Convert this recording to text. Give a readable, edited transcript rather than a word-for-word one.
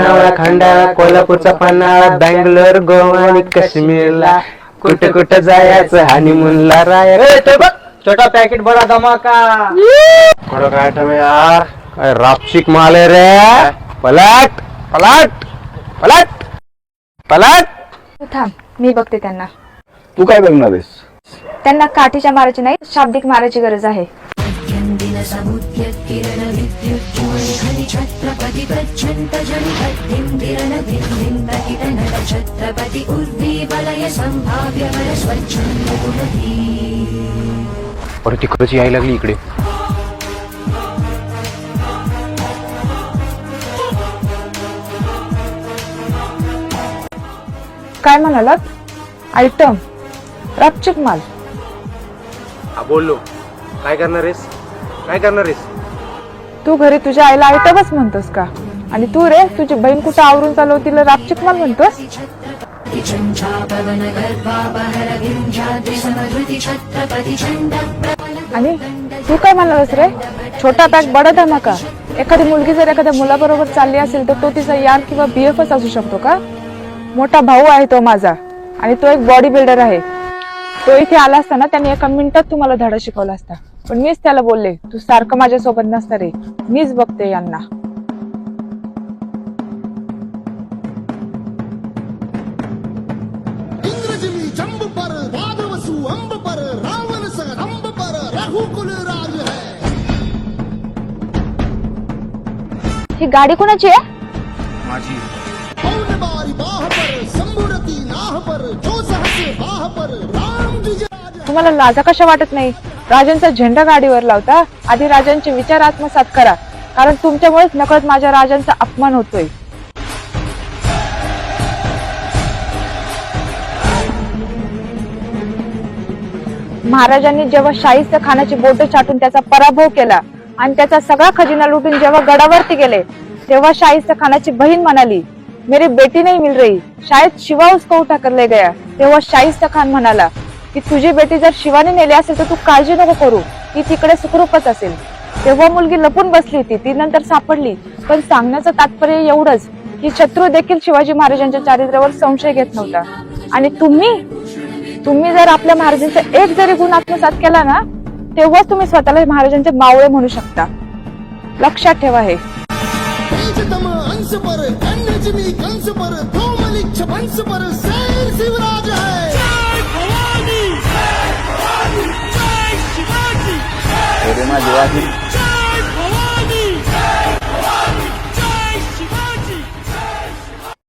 लोणावळा खंडाळा कोल्हापूरचा पन्हाळा बँगलोर गोवा आणि काश्मीरला कुठं कुठं जायचं हनीमूनला राहायचं बघ छोटा पॅकेट बडा धमाका थोडं काय आयटम आहे यार काय रापशिक माल आहे रे पलट पलट पलट पलट तू थांब, मी बघते त्यांना. तू काय बघणार आहेस? त्यांना काठीच्या मारायची नाही, शाब्दिक मारायची गरज आहे. अरे तिकडची यायला लागली इकडे. काय म्हणालात? आयटम रापचिक माल. बोललो काय करणार आहेस काय करणार आहेस? तू घरी तुझ्या आईला आयटमच म्हणतोस का? आणि तू रे तुझी बहीण कुठं आवरून चालव तिला रापचिक माल म्हणतोस? आणि तू काय म्हणालास रे? छोटा पॅक बडा धमाका. एखादी मुलगी जर एखाद्या मुलाबरोबर चालली असेल तर तो तिचा यार किंवा बीएफच असू शकतो का? मोठा भाऊ आहे तो माझा आणि तो एक बॉडी बिल्डर आहे. तो इथे आला असता ना त्याने एका मिनिटात तुम्हाला धडा शिकवला असता. पण मीच त्याला बोलले तू सारखं माझ्यासोबत नसता रे, मीच बघते यांना. ही गाडी कोणाची आहे? माझी. तुम्हाला लाजा कशा वाटत नाही? राजांचा झेंडा गाडीवर लावता. आधी राजांचे विचार आत्मसात करा, कारण तुमच्यामुळेच नकळत माझ्या राजांचा अपमान होतोय. महाराजांनी जेव्हा शाहिस्त खानाची बोट छाटून त्याचा पराभव केला आणि त्याचा सगळा खजिना लुटून जेव्हा गडावरती गेले तेव्हा शाहिस्त खानाची बहीण म्हणाली मेरी बेटी नहीं मिल रही, शायद शिवा उसको उठा कर ले गया. तेव्हा शाहिस्त खान म्हणाला की तुझी बेटी जर शिवाने नेली असेल तर तू काळजी नको करू, ती तिकडे सुखरूपच असेल. तेव्हा मुलगी लपून बसली होती, ती नंतर सापडली. पण सांगण्याचं तात्पर्य एवढंच की शत्रू देखील शिवाजी महाराजांच्या चारित्र्यावर संशय घेत नव्हता. आणि तुम्ही जर आपल्या महाराजांचा एक जरी गुण आत्मसात केला ना तेव्हाच तुम्ही स्वतःला महाराजांचे मावळे म्हणू शकता. लक्षात ठेवा हे. माझी